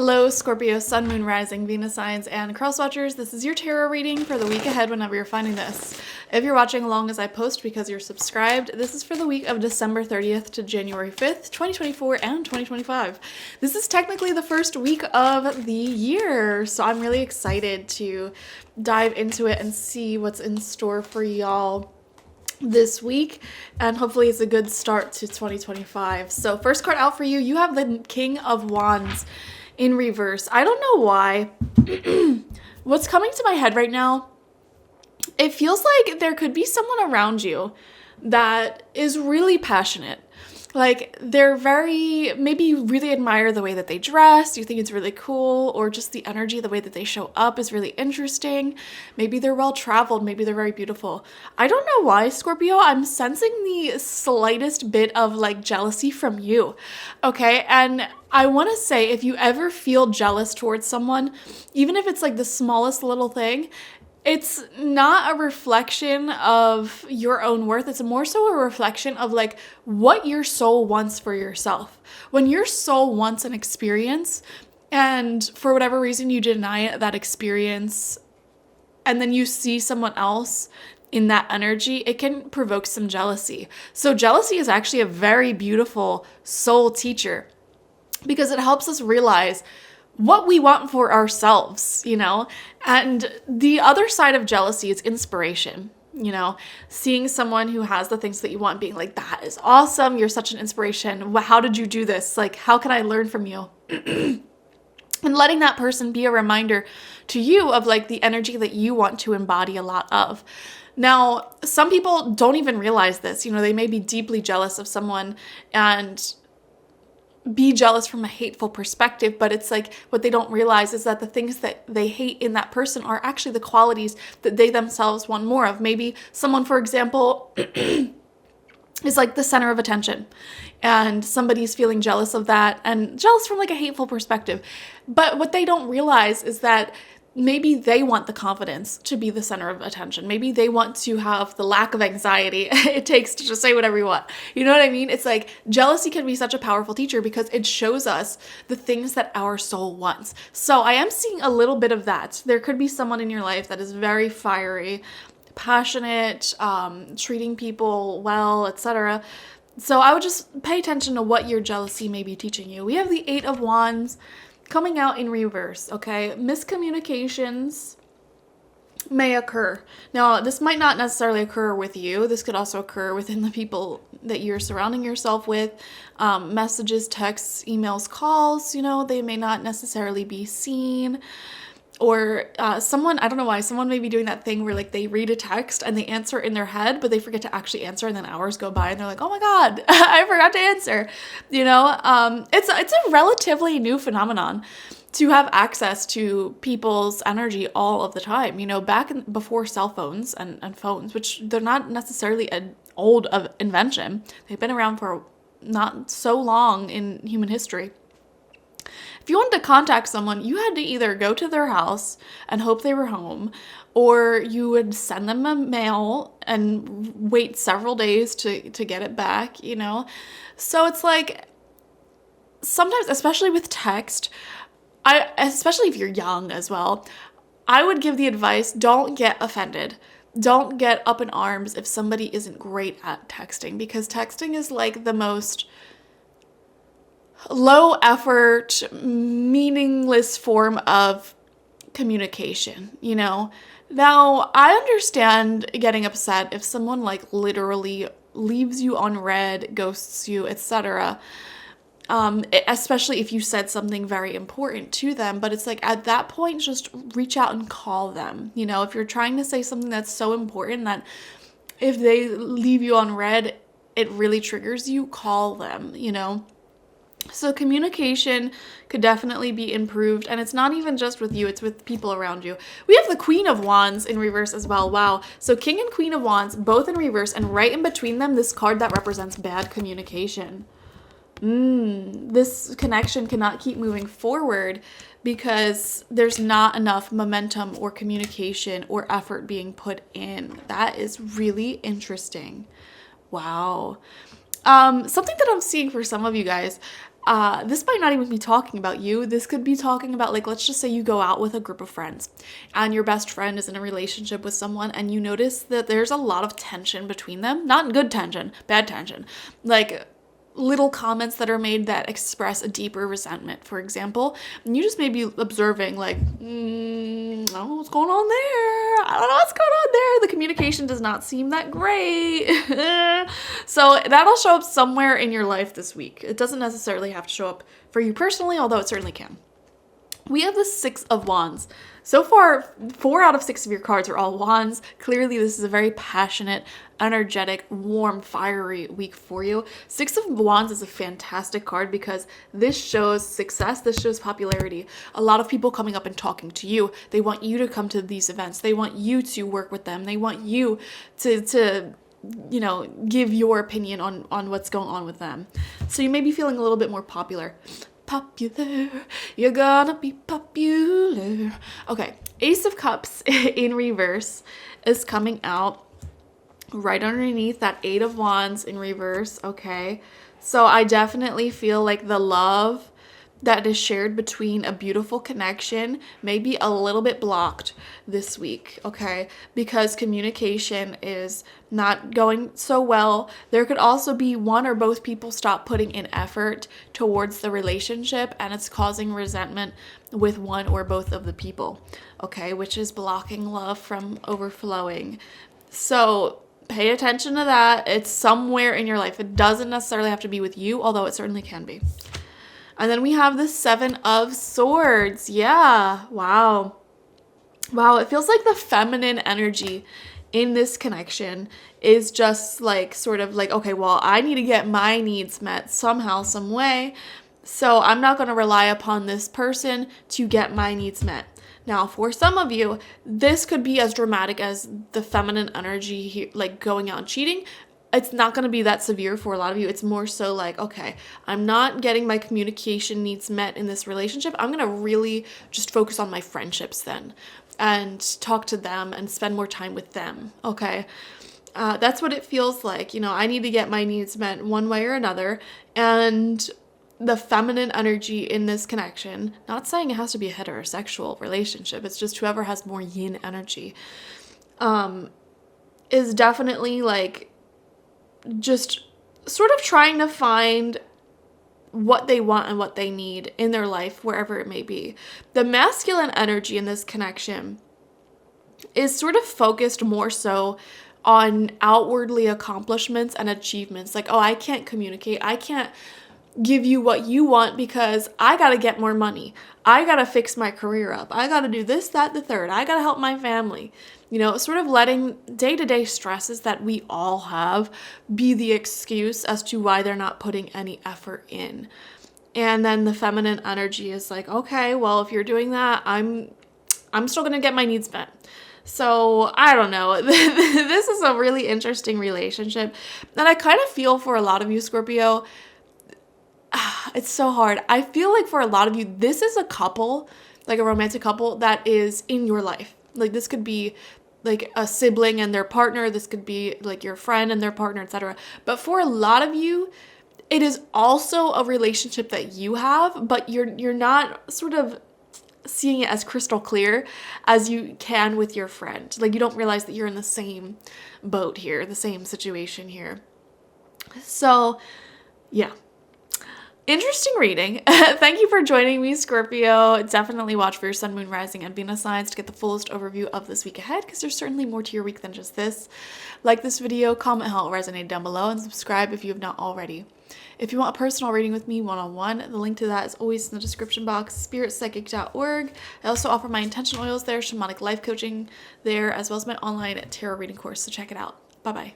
Hello, Scorpio, Sun, Moon, Rising, Venus signs, and cross watchers. This is your tarot reading for the week ahead whenever you're finding this. If you're watching along as I post because you're subscribed, this is for the week of December 30th to January 5th, 2024 and 2025. This is technically the first week of the year, so I'm really excited to dive into it and see what's in store for y'all this week, and hopefully it's a good start to 2025. So first card out for you, you have the King of Wands in reverse. I don't know why. What's coming to my head right now, it feels like there could be someone around you that is really passionate. Like they're maybe you really admire the way that they dress, you think it's really cool, or just the energy, the way that they show up is really interesting. Maybe they're well-traveled, maybe they're very beautiful. I don't know why, Scorpio, I'm sensing the slightest bit of like jealousy from you, okay? And I want to say, if you ever feel jealous towards someone, even if it's like the smallest little thing, it's not a reflection of your own worth. It's more so a reflection of like what your soul wants for yourself. When your soul wants an experience and for whatever reason you deny that experience and then you see someone else in that energy, it can provoke some jealousy. So jealousy is actually a very beautiful soul teacher because it helps us realize what we want for ourselves, you know? And the other side of jealousy is inspiration, you know? Seeing someone who has the things that you want, being like, that is awesome, you're such an inspiration. How did you do this? Like, how can I learn from you? And letting that person be a reminder to you of like the energy that you want to embody a lot of. Now, some people don't even realize this, you know, they may be deeply jealous of someone and be jealous from a hateful perspective, but it's like what they don't realize is that the things that they hate in that person are actually the qualities that they themselves want more of. Maybe someone, for example, is like the center of attention and somebody's feeling jealous of that and jealous from like a hateful perspective. But what they don't realize is that maybe they want the confidence to be the center of attention. Maybe they want to have the lack of anxiety it takes to just say whatever you want. You know what I mean? It's like jealousy can be such a powerful teacher because it shows us the things that our soul wants. So I am seeing a little bit of that. There could be someone in your life that is very fiery, passionate, treating people well, etc. So I would just pay attention to what your jealousy may be teaching you. We have the Eight of Wands coming out in reverse, okay? Miscommunications may occur. Now, this might not necessarily occur with you. This could also occur within the people that you're surrounding yourself with. Messages, texts, emails, calls, you know, they may not necessarily be seen. Or someone, I don't know why, someone may be doing that thing where like they read a text and they answer in their head, but they forget to actually answer, and then hours go by and they're like, oh my God, I forgot to answer. You know, it's a relatively new phenomenon to have access to people's energy all of the time. You know, before cell phones and phones, which they're not necessarily an old of invention. They've been around for not so long in human history. If you wanted to contact someone, you had to either go to their house and hope they were home, or you would send them a mail and wait several days to get it back, you know? So it's like, sometimes, especially with text, especially if you're young as well, I would give the advice, don't get offended. Don't get up in arms if somebody isn't great at texting, because texting is like the most low effort, meaningless form of communication, you know? Now, I understand getting upset if someone like literally leaves you on red, ghosts you, etc. Especially if you said something very important to them, but it's like at that point, just reach out and call them. You know, if you're trying to say something that's so important that if they leave you on red, it really triggers you, call them, you know? So communication could definitely be improved, and it's not even just with you, it's with people around you. We have the Queen of Wands in reverse as well. Wow. So King and Queen of Wands, both in reverse, and right in between them, this card that represents bad communication. This connection cannot keep moving forward because there's not enough momentum or communication or effort being put in. That is really interesting. Wow. Something that I'm seeing for some of you guys, This might not even be talking about you. This could be talking about, like, let's just say you go out with a group of friends and your best friend is in a relationship with someone and you notice that there's a lot of tension between them. Not good tension, bad tension. Like, little comments that are made that express a deeper resentment, for example. And you just may be observing, like, I don't know what's going on there. I don't know what's going on there. The communication does not seem that great. So that'll show up somewhere in your life this week. It doesn't necessarily have to show up for you personally, although it certainly can. We have the 6 of Wands. So far, 4 out of 6 of your cards are all Wands. Clearly, this is a very passionate, energetic, warm, fiery week for you. 6 of Wands is a fantastic card because this shows success. This shows popularity. A lot of people coming up and talking to you. They want you to come to these events. They want you to work with them. They want you to give your opinion on what's going on with them. So you may be feeling a little bit more popular. Popular, you're gonna be popular. Okay, Ace of Cups in reverse is coming out right underneath that 8 of Wands in reverse. Okay, so I definitely feel like the love that is shared between a beautiful connection may be a little bit blocked this week, okay? Because communication is not going so well. There could also be one or both people stop putting in effort towards the relationship and it's causing resentment with one or both of the people, okay? Which is blocking love from overflowing. So pay attention to that. It's somewhere in your life. It doesn't necessarily have to be with you, although it certainly can be. And then we have the 7 of Swords. Yeah. Wow. Wow. It feels like the feminine energy in this connection is just like sort of like, okay, well, I need to get my needs met somehow, some way. So I'm not going to rely upon this person to get my needs met. Now, for some of you, this could be as dramatic as the feminine energy here, like going out and cheating. It's not going to be that severe for a lot of you. It's more so like, okay, I'm not getting my communication needs met in this relationship. I'm going to really just focus on my friendships then and talk to them and spend more time with them, okay? That's what it feels like. I need to get my needs met one way or another. And the feminine energy in this connection, not saying it has to be a heterosexual relationship, it's just whoever has more yin energy, is definitely like, just sort of trying to find what they want and what they need in their life, wherever it may be. The masculine energy in this connection is sort of focused more so on outwardly accomplishments and achievements. Like, oh, I can't communicate. I can't give you what you want because I got to get more money. I got to fix my career up. I got to do this, that, the third. I got to help my family. Sort of letting day-to-day stresses that we all have be the excuse as to why they're not putting any effort in. And then the feminine energy is like, okay, well, if you're doing that, I'm still going to get my needs met. So I don't know. This is a really interesting relationship. And I kind of feel for a lot of you, Scorpio, it's so hard. I feel like for a lot of you, this is a couple, like a romantic couple that is in your life. Like this could be like a sibling and their partner. This could be like your friend and their partner, etc. But for a lot of you, it is also a relationship that you have, but you're not sort of seeing it as crystal clear as you can with your friend. Like you don't realize that you're in the same boat here, the same situation here. So, yeah. Interesting reading. Thank you for joining me, Scorpio. Definitely watch for your sun, moon, rising, and Venus signs to get the fullest overview of this week ahead, because there's certainly more to your week than just this. Like this video, comment how it resonated down below, and subscribe if you have not already. If you want a personal reading with me one-on-one, the link to that is always in the description box, spiritpsychic.org. I also offer my intention oils there, shamanic life coaching there, as well as my online tarot reading course, so check it out. Bye-bye.